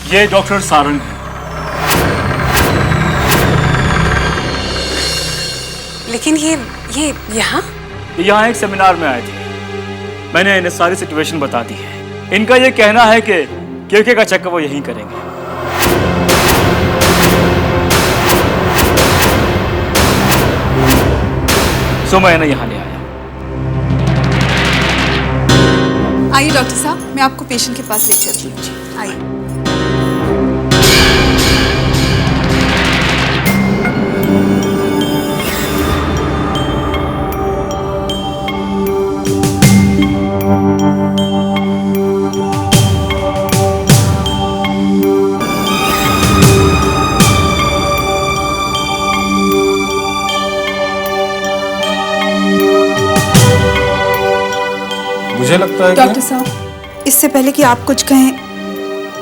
ये डॉक्टर सारंग है। लेकिन ये यहाँ? यहाँ एक सेमिनार में आए थे। मैंने इन्हें सारी सिचुएशन बता दी है। इनका ये कहना है कि केके का चेकअप वो यहीं करेंगे। सो मैं इन्हें यहाँ ले आया। आइए डॉक्टर साहब, मैं आपको पेशेंट के पास ले चलती हूँ। आइए। मुझे लगता है डॉक्टर साहब, इससे पहले कि आप कुछ कहें,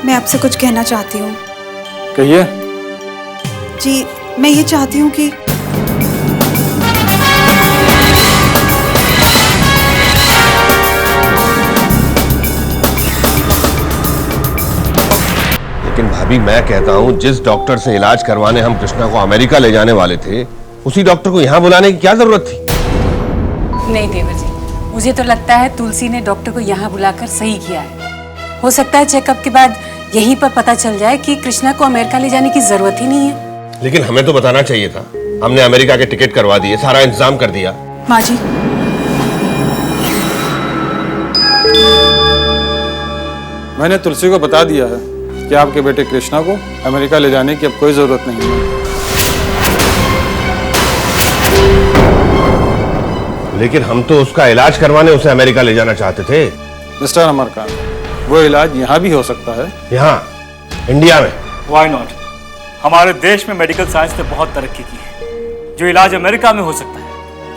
मैं आपसे कुछ कहना चाहती हूँ। कहिए। जी, मैं ये चाहती हूँ कि लेकिन भाभी, मैं कहता हूँ जिस डॉक्टर से इलाज करवाने हम कृष्णा को अमेरिका ले जाने वाले थे, उसी डॉक्टर को यहाँ बुलाने की क्या जरूरत थी? नहीं देवर जी, मुझे तो लगता है तुलसी ने डॉक्टर को यहाँ बुलाकर सही किया है। हो सकता है चेकअप के बाद यहीं पर पता चल जाए कि कृष्णा को अमेरिका ले जाने की जरूरत ही नहीं है। लेकिन हमें तो बताना चाहिए था। हमने अमेरिका के टिकट करवा दिए, सारा इंतजाम कर दिया। माँ जी, मैंने तुलसी को बता दिया है कि आपके बेटे कृष्णा को अमेरिका ले जाने की अब कोई जरूरत नहीं है। लेकिन हम तो उसका इलाज करवाने उसे अमेरिका ले जाना चाहते थे। मिस्टर अमरकांत, वो इलाज यहाँ भी हो सकता है। यहाँ इंडिया में? Why not? हमारे देश में मेडिकल साइंस ने बहुत तरक्की की है। जो इलाज अमेरिका में हो सकता है,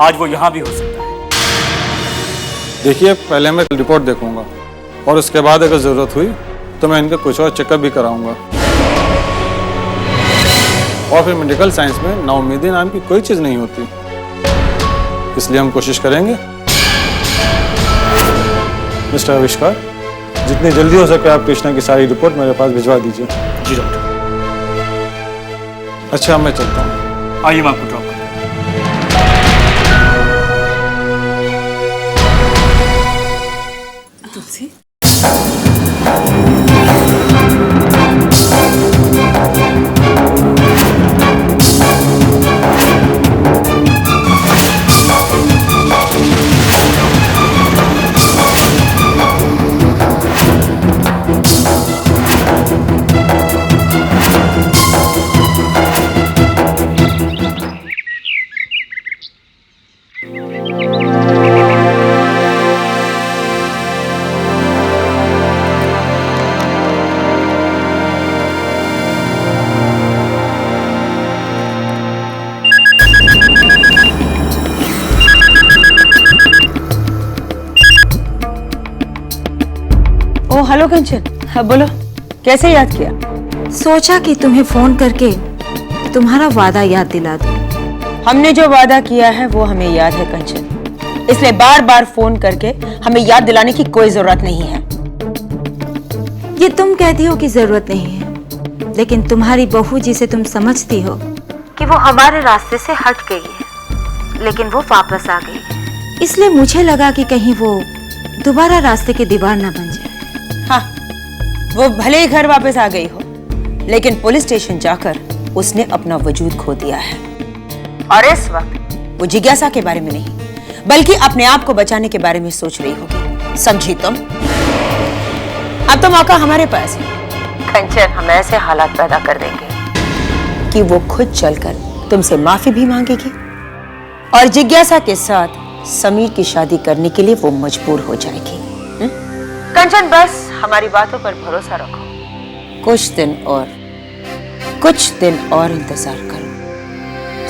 आज वो यहाँ भी हो सकता है। देखिए, पहले मैं रिपोर्ट देखूंगा और उसके बाद अगर जरूरत हुई तो मैं इनका कुछ और चेकअप भी कराऊंगा। और फिर मेडिकल साइंस में नाउम्मीदी नाम की कोई चीज नहीं होती, इसलिए हम कोशिश करेंगे। मिस्टर आविष्कार, जितनी जल्दी हो सके आप कृष्णा की सारी रिपोर्ट मेरे पास भिजवा दीजिए। जी डॉक्टर। अच्छा, मैं चलता हूँ। आइए, मैं आपको ड्रॉप करता हूँ। तुलसी, हेलो कंचन, हाँ बोलो, कैसे याद किया? सोचा कि तुम्हें फोन करके तुम्हारा वादा याद दिला दूं। हमने जो वादा किया है वो हमें याद है कंचन, इसलिए बार बार फोन करके हमें याद दिलाने की कोई जरूरत नहीं है। ये तुम कहती हो कि जरूरत नहीं है, लेकिन तुम्हारी बहू जिसे तुम समझती हो कि वो हमारे रास्ते से हट गई है, लेकिन वो वापस आ गई, इसलिए मुझे लगा कि कहीं वो दोबारा रास्ते की दीवार ना बन जाए। हाँ, वो भले ही घर वापस आ गई हो, लेकिन पुलिस स्टेशन जाकर उसने अपना वजूद खो दिया है। और इस वक्त वो जिज्ञासा के बारे में नहीं, बल्कि अपने आप को बचाने के बारे में सोच रही होगी। समझी तुम? अब तो मौका हमारे पास है कंचन, हम ऐसे हालात पैदा कर देंगे कि वो खुद चलकर तुमसे माफी भी मांगेगी और जिज्ञासा के साथ समीर की शादी करने के लिए वो मजबूर हो जाएगी। कंचन, बस हमारी बातों पर भरोसा रखो। कुछ दिन और इंतजार करो,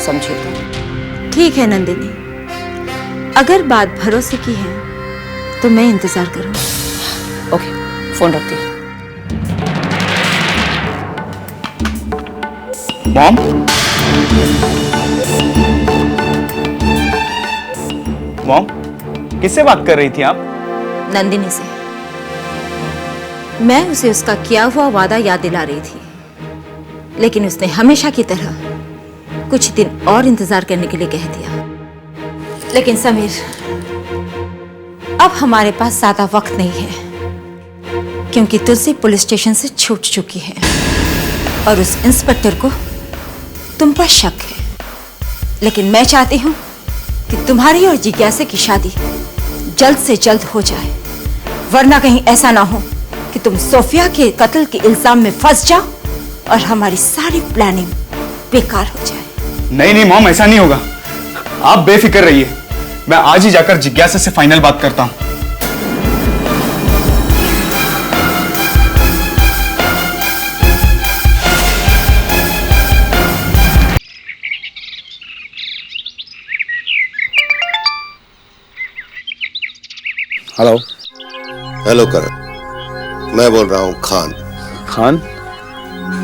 समझे तुम? ठीक है नंदिनी, अगर बात भरोसे की है तो मैं इंतजार करूंगी। ओके, फोन रखती हूँ। मॉम, मॉम, किससे बात कर रही थी आप? नंदिनी से। मैं उसे उसका किया हुआ वादा याद दिला रही थी, लेकिन उसने हमेशा की तरह कुछ दिन और इंतजार करने के लिए कह दिया। लेकिन समीर, अब हमारे पास ज्यादा वक्त नहीं है, क्योंकि तुलसी पुलिस स्टेशन से छूट चुकी है और उस इंस्पेक्टर को तुम पर शक है। लेकिन मैं चाहती हूं कि तुम्हारी और जिज्ञासा की शादी जल्द से जल्द हो जाए, वरना कहीं ऐसा ना हो कि तुम सोफिया के कत्ल के इल्जाम में फंस जाओ और हमारी सारी प्लानिंग बेकार हो जाए। नहीं नहीं मॉम, ऐसा नहीं होगा। आप बेफिक्र रहिए, मैं आज ही जाकर जिज्ञासा से फाइनल बात करता हूं। हेलो। हेलो करण, मैं बोल रहा हूँ खान। खान?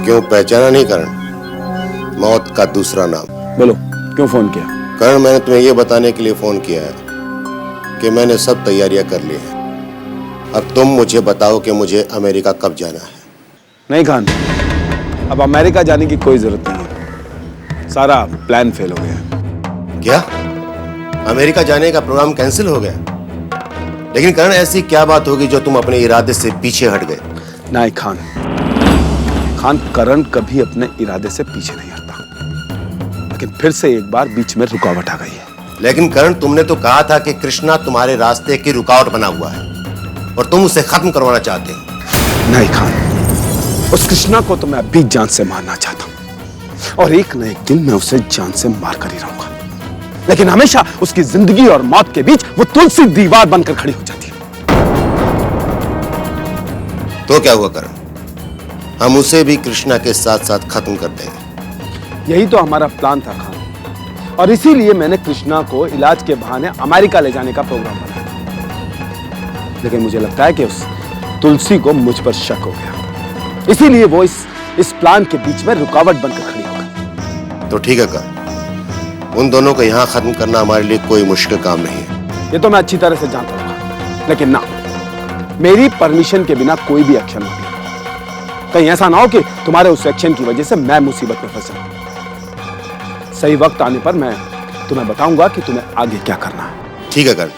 क्यों पहचाना नहीं करण? मौत का दूसरा नाम। बोलो, क्यों फोन किया? करण, मैंने तुम्हें यह बताने के लिए फोन किया है कि मैंने सब तैयारियां कर ली हैं। अब तुम मुझे बताओ कि मुझे अमेरिका कब जाना है। नहीं खान, अब अमेरिका जाने की कोई जरूरत नहीं है, सारा प्लान फेल हो गया। क्या अमेरिका जाने का प्रोग्राम कैंसिल हो गया? लेकिन करण, ऐसी क्या बात होगी जो तुम अपने इरादे से पीछे हट गए? नहीं खान, करण कभी अपने इरादे से पीछे नहीं हटता, लेकिन फिर से एक बार बीच में रुकावट आ गई है। लेकिन करण, तुमने तो कहा था कि कृष्णा तुम्हारे रास्ते की रुकावट बना हुआ है और तुम उसे खत्म करवाना चाहते हो। नहीं खान, उस कृष्णा को तो मैं अभी जान से मारना चाहता हूँ और एक न एक दिन मैं उसे जान से मार कर ही रहूंगा, लेकिन हमेशा उसकी जिंदगी और मौत के बीच वो तुलसी दीवार बनकर खड़ी हो जाती है। तो क्या हुआ करण? हम उसे भी कृष्णा के साथ साथ खत्म कर देंगे। यही तो हमारा प्लान था खान, और इसीलिए मैंने कृष्णा को इलाज के बहाने अमेरिका ले जाने का प्रोग्राम बनाया। लेकिन मुझे लगता है कि उस तुलसी को मुझ पर शक हो गया, इसीलिए वो इस प्लान के बीच में रुकावट बनकर खड़ी हो गई। तो ठीक है करण, उन दोनों को यहाँ खत्म करना हमारे लिए कोई मुश्किल काम नहीं है। ये तो मैं अच्छी तरह से जानता हूँ, लेकिन ना, मेरी परमिशन के बिना कोई भी एक्शन नहीं लेना। कहीं ऐसा ना हो कि तुम्हारे उस एक्शन की वजह से मैं मुसीबत में फंस जाऊं। सही वक्त आने पर मैं तुम्हें बताऊंगा कि तुम्हें आगे क्या करना है। ठीक है करण,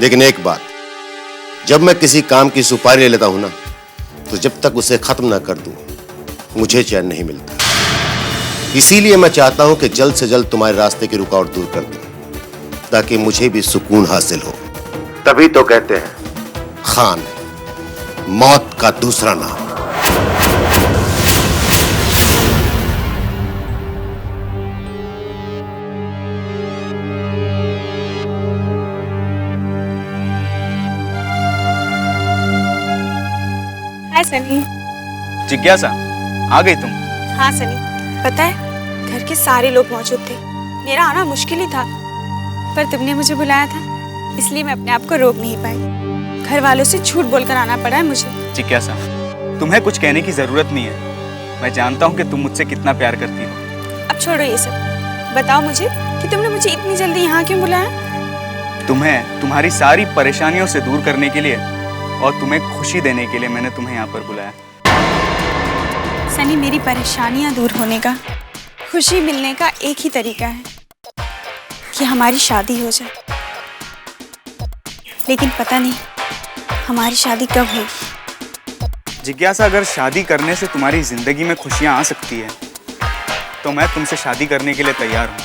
लेकिन एक बात, जब मैं किसी काम की सुपारी ले लेता हूं ना, तो जब तक उसे खत्म ना कर दूं, मुझे चैन नहीं मिलता। इसीलिए मैं चाहता हूं कि जल्द से जल्द तुम्हारे रास्ते की रुकावट दूर कर दूं, ताकि मुझे भी सुकून हासिल हो। तभी तो कहते हैं खान, मौत का दूसरा नाम। हाय सनी। जिज्ञासा, आ गई तुम? हाँ सनी, पता है घर के सारे लोग मौजूद थे, मेरा आना मुश्किल ही था, पर तुमने मुझे बुलाया था, इसलिए मैं अपने आप को रोक नहीं पाई। घर वालों से झूठ बोलकर आना पड़ा है मुझे। जिज्ञासा, तुम्हें कुछ कहने की जरूरत नहीं है। मैं जानता हूँ कि तुम मुझसे कितना प्यार करती हो। अब छोड़ो ये सब, बताओ मुझे कि तुमने मुझे इतनी जल्दी यहाँ क्यों बुलाया? तुम्हें तुम्हारी सारी परेशानियों से दूर करने के लिए और तुम्हें खुशी देने के लिए मैंने तुम्हें यहाँ पर बुलाया। सनी, मेरी परेशानियां दूर होने का, खुशी मिलने का एक ही तरीका है कि हमारी शादी हो जाए। लेकिन पता नहीं हमारी शादी कब होगी। जिज्ञासा, अगर शादी करने से तुम्हारी जिंदगी में खुशियां आ सकती है तो मैं तुमसे शादी करने के लिए तैयार हूँ।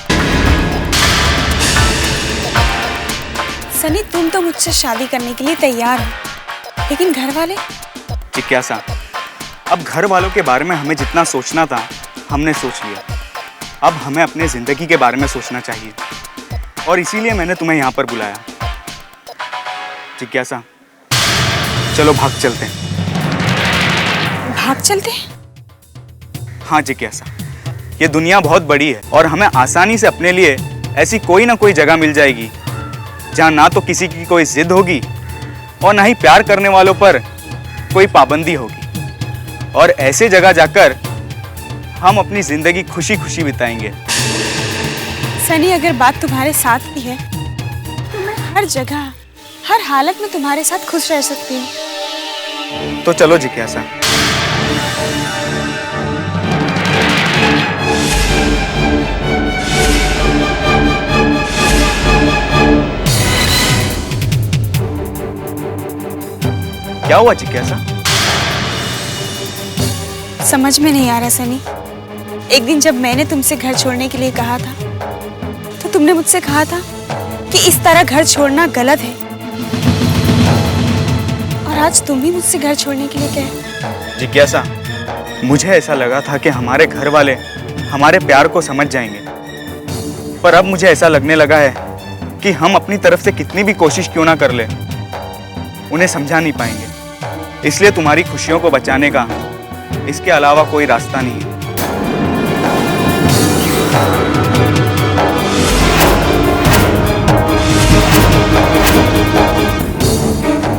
सनी, तुम तो मुझसे शादी करने के लिए तैयार हो, लेकिन घर वाले? जिज्ञासा, अब घर वालों के बारे में हमें जितना सोचना था हमने सोच लिया। अब हमें अपने जिंदगी के बारे में सोचना चाहिए, और इसीलिए मैंने तुम्हें यहाँ पर बुलाया। जिज्ञासा, चलो भाग चलते हैं। भाग चलते हैं? हाँ जिज्ञासा, ये दुनिया बहुत बड़ी है और हमें आसानी से अपने लिए ऐसी कोई ना कोई जगह मिल जाएगी जहाँ ना तो किसी की कोई जिद होगी और ना ही प्यार करने वालों पर कोई पाबंदी होगी, और ऐसे जगह जाकर हम अपनी जिंदगी खुशी खुशी बिताएंगे। सनी, अगर बात तुम्हारे साथ की है तो मैं हर जगह, हर हालत में तुम्हारे साथ खुश रह सकती हूँ। तो चलो जिज्ञासा। क्या हुआ जिज्ञासा? समझ में नहीं आ रहा सनी। एक दिन जब मैंने तुमसे घर छोड़ने के लिए कहा था तो तुमने मुझसे कहा था कि इस तरह घर छोड़ना गलत है, और आज तुम भी मुझसे घर छोड़ने के लिए कहे। जिज्ञासा, मुझे ऐसा लगा था कि हमारे घर वाले हमारे प्यार को समझ जाएंगे, पर अब मुझे ऐसा लगने लगा है कि हम अपनी तरफ से कितनी भी कोशिश क्यों ना कर ले, उन्हें समझा नहीं पाएंगे। इसलिए तुम्हारी खुशियों को बचाने का इसके अलावा कोई रास्ता नहीं है।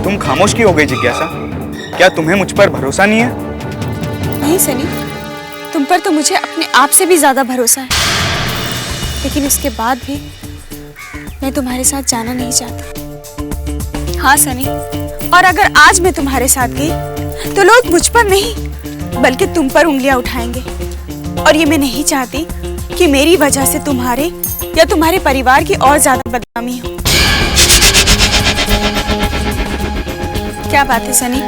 तुम खामोश क्यों हो गई जिज्ञासा? क्या तुम्हें मुझ पर भरोसा नहीं है? नहीं सनी, तुम पर तो मुझे अपने आप से भी ज्यादा भरोसा है, लेकिन उसके बाद भी मैं तुम्हारे साथ जाना नहीं चाहती। हाँ सनी, और अगर आज मैं तुम्हारे साथ गई तो लोग मुझ पर नहीं बल्कि तुम पर उंगलियां उठाएंगे, और ये मैं नहीं चाहती कि मेरी वजह से तुम्हारे या तुम्हारे परिवार की और ज्यादा बदनामी हो। क्या बात है सनी,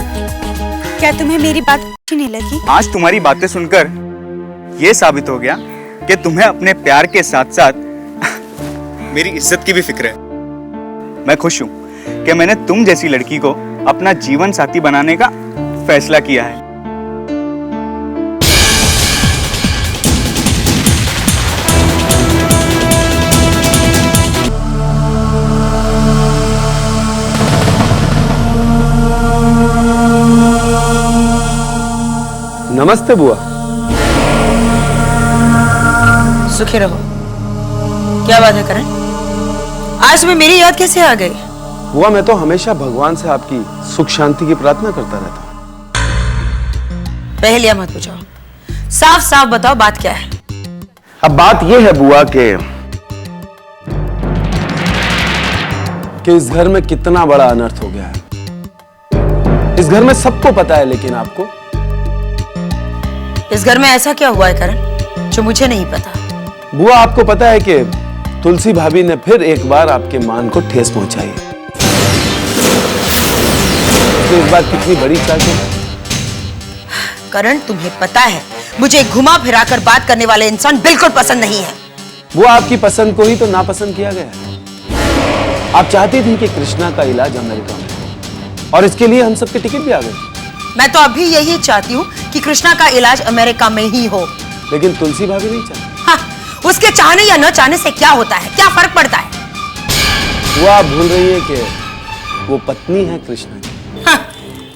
क्या तुम्हें मेरी बात अच्छी नहीं लगी? आज तुम्हारी बातें सुनकर यह साबित हो गया कि तुम्हें अपने प्यार के साथ साथ मेरी इज्जत की भी फिक्र है। मैं खुश हूं कि मैंने तुम जैसी लड़की को अपना जीवन साथी बनाने का फैसला किया है। नमस्ते बुआ। सुखी रहो। क्या बात है करण, आज तुम्हें मेरी याद कैसे आ गई? बुआ, मैं तो हमेशा भगवान से आपकी सुख शांति की प्रार्थना करता रहता हूँ। पहेलियां मत पूछो, साफ साफ बताओ बात क्या है? अब बात यह है बुआ कि इस घर में कितना बड़ा अनर्थ हो गया है। इस घर में सबको पता है, लेकिन आपको? इस घर में ऐसा क्या हुआ है करण जो मुझे नहीं पता? बुआ, आपको पता है कि तुलसी भाभी ने फिर एक बार आपके मान को ठेस पहुंचाई है। तो इस बार कितनी बड़ी चाल है? करण, तुम्हें पता है मुझे घुमा फिराकर बात करने वाले इंसान बिल्कुल पसंद नहीं है। वो आपकी पसंद को ही तो नापसंद किया गया है। आप चाहती थी कि कृष्णा का इलाज अमेरिका में हो, और इसके लिए हम सबके टिकट भी आ गए। मैं तो अभी यही चाहती हूँ कि कृष्णा का इलाज अमेरिका में ही हो, लेकिन तुलसी भाभी नहीं चाहती। हाँ, उसके चाहने या न चाहने से क्या होता है, क्या फर्क पड़ता है? वो आप भूल रही है कि वो पत्नी है कृष्णा की। हाँ,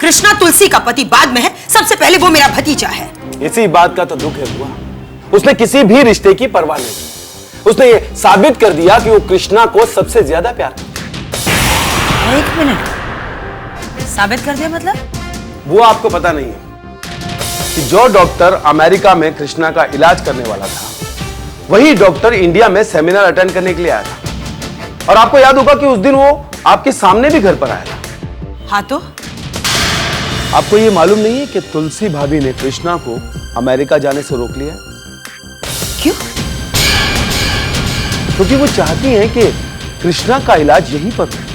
कृष्णा तुलसी का पति बाद में है, सबसे पहले वो मेरा भतीजा है। इसी बात का तो दुख है बुआ, उसने किसी भी रिश्ते की परवाह नहीं की। उसने ये साबित कर दिया कि वो कृष्णा को सबसे ज्यादा प्यार करता है। एक मिनट, साबित कर दिया मतलब? वो आपको पता नहीं है कि जो डॉक्टर अमेरिका में कृष्णा का इलाज करने वाला था, वही डॉक्टर इंडिया में सेमिनार अटेंड करने के लिए आया था। और आपको याद होगा कि उस दिन वो आपके सामने भी घर पर आया था। हाँ तो? आपको ये मालूम नहीं है कि तुलसी भाभी ने कृष्णा को अमेरिका जाने से रोक लिया? क्यों? क्योंकि वो चाहती हैं कि कृष्णा का इलाज यहीं पर हो।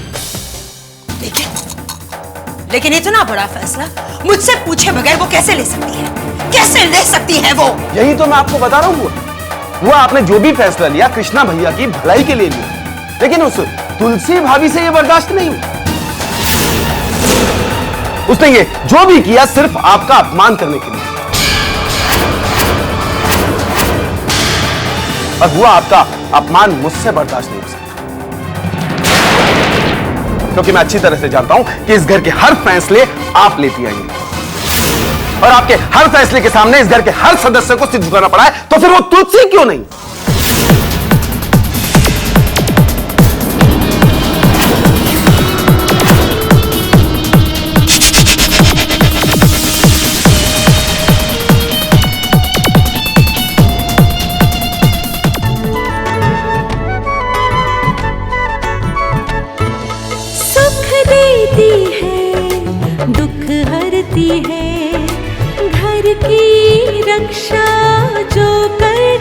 लेकिन इतना बड़ा फैसला मुझसे पूछे बगैर वो कैसे ले सकती है? कैसे ले सकती है वो? यही तो मैं आपको बता रहा हूँ। वो आपने जो भी फैसला लिया कृष्णा भैया की भलाई के लिए लिया, लेकिन उस तुलसी भाभी से ये बर्दाश्त नहीं हुआ। उसने ये जो भी किया सिर्फ आपका अपमान करने के लिए, और हुआ आपका अपमान मुझसे बर्दाश्त नहीं हो सकता, क्योंकि मैं अच्छी तरह से जानता हूं कि इस घर के हर फैसले आप लेती आएंगे, और आपके हर फैसले के सामने इस घर के हर सदस्य को सिर झुकाना पड़ा है, तो फिर वो तुलसी क्यों नहीं? सुख देती है, दुख हरती की रक्षा जो कर